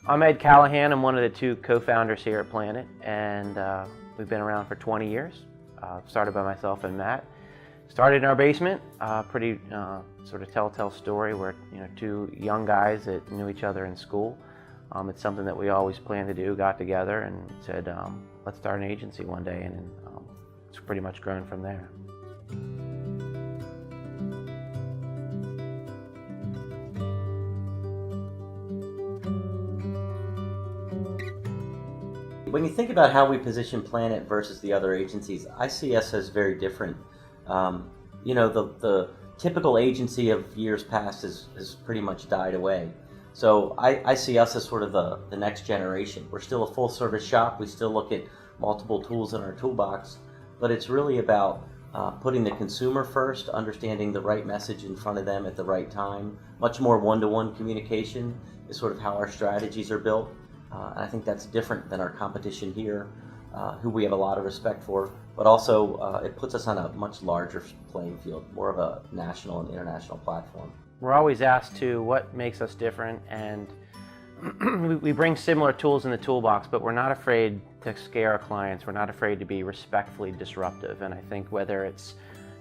I'm Ed Callahan. I'm one of the two co-founders here at Planit, and we've been around for 20 years. Started by myself and Matt. Started in our basement. Pretty sort of telltale story. We're two young guys that knew each other in school. It's something that we always planned to do. Got together and said, let's start an agency one day, and it's pretty much grown from there. When you think about how we position Planit versus the other agencies, I see us as very different. The typical agency of years past has pretty much died away. So I see us as sort of the next generation. We're still a full service shop. We still look at multiple tools in our toolbox, but it's really about putting the consumer first, understanding the right message in front of them at the right time. Much more one-to-one communication is sort of how our strategies are built. And I think that's different than our competition here, who we have a lot of respect for, but also it puts us on a much larger playing field, more of a national and international platform. We're always asked to what makes us different, and we bring similar tools in the toolbox, but we're not afraid to scare our clients. We're not afraid to be respectfully disruptive. And I think whether it's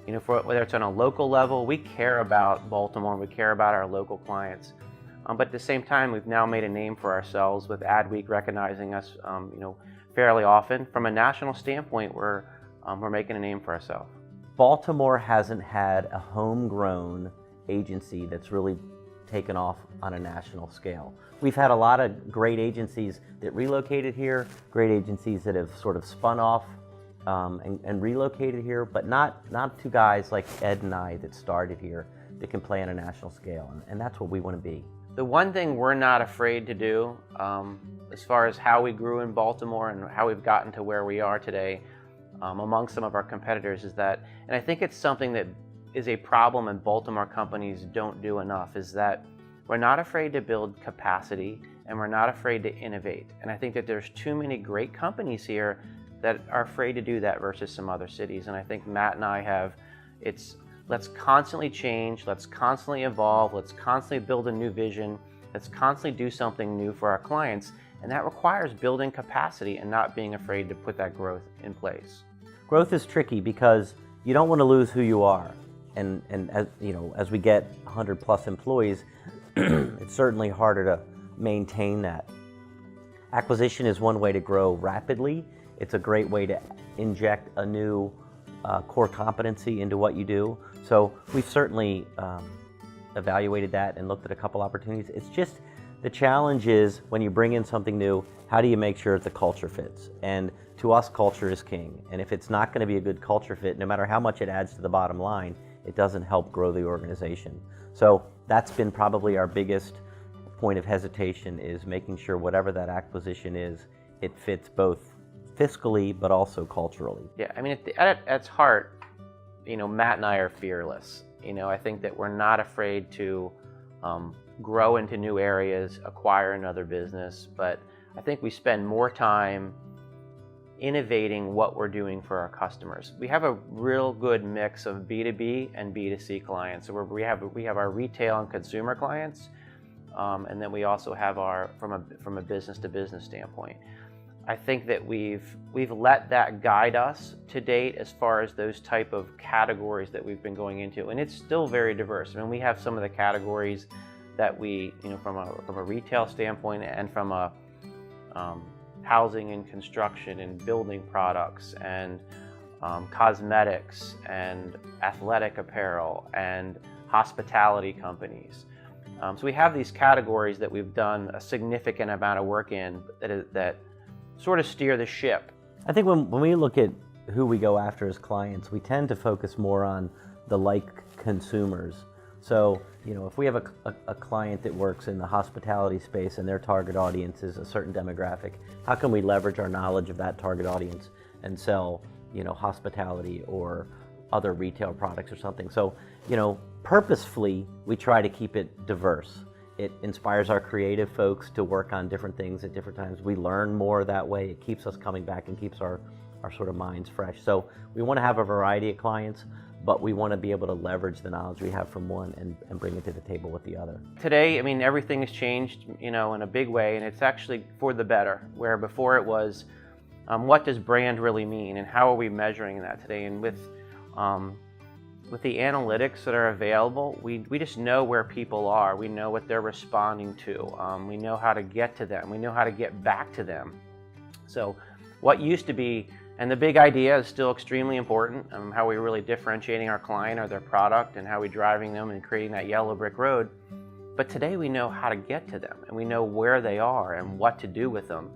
whether it's on a local level, we care about Baltimore, we care about our local clients. But at the same time, we've now made a name for ourselves with Adweek recognizing us, fairly often. From a national standpoint, we're making a name for ourselves. Baltimore hasn't had a homegrown agency that's really taken off on a national scale. We've had a lot of great agencies that relocated here, great agencies that have sort of spun off and relocated here, but not two guys like Ed and I that started here that can play on a national scale, and that's what we want to be. The one thing we're not afraid to do, as far as how we grew in Baltimore and how we've gotten to where we are today among some of our competitors, is that, and I think it's something that is a problem and Baltimore companies don't do enough, is that we're not afraid to build capacity and we're not afraid to innovate. And I think that there's too many great companies here that are afraid to do that versus some other cities. And I think Matt and I have, let's constantly change, let's constantly evolve, let's constantly build a new vision, let's constantly do something new for our clients, and that requires building capacity and not being afraid to put that growth in place. Growth is tricky because you don't want to lose who you are, and as we get 100 plus employees, it's certainly harder to maintain that. Acquisition is one way to grow rapidly. It's a great way to inject a new core competency into what you do. So we've certainly evaluated that and looked at a couple opportunities. It's just the challenge is when you bring in something new, how do you make sure that the culture fits? And to us, culture is king. And if it's not going to be a good culture fit, no matter how much it adds to the bottom line, it doesn't help grow the organization. So that's been probably our biggest point of hesitation, is making sure whatever that acquisition is, it fits both fiscally but also culturally. Yeah, I mean, at its heart, Matt and I are fearless. I think that we're not afraid to grow into new areas, acquire another business, but I think we spend more time innovating what we're doing for our customers. We have a real good mix of B2B and B2C clients. So we have our retail and consumer clients, and then we also have our from a business to business standpoint. I think that we've let that guide us to date as far as those type of categories that we've been going into, and it's still very diverse. I mean, we have some of the categories that we, from a retail standpoint and from a housing and construction and building products and cosmetics and athletic apparel and hospitality companies. So we have these categories that we've done a significant amount of work in that sort of steer the ship. I think when we look at who we go after as clients, we tend to focus more on the like consumers. So, if we have a client that works in the hospitality space and their target audience is a certain demographic, how can we leverage our knowledge of that target audience and sell, hospitality or other retail products or something? So, purposefully, we try to keep it diverse. It inspires our creative folks to work on different things at different times. We learn more that way. It keeps us coming back and keeps our sort of minds fresh. So we want to have a variety of clients, but we want to be able to leverage the knowledge we have from one and bring it to the table with the other. Today, I mean, everything has changed, in a big way, and it's actually for the better, where before it was, what does brand really mean, and how are we measuring that today? And with the analytics that are available, we just know where people are. We know what they're responding to. We know how to get to them. We know how to get back to them. So what used to be, and the big idea is still extremely important, how we're really differentiating our client or their product and how we're driving them and creating that yellow brick road. But today we know how to get to them, and we know where they are and what to do with them.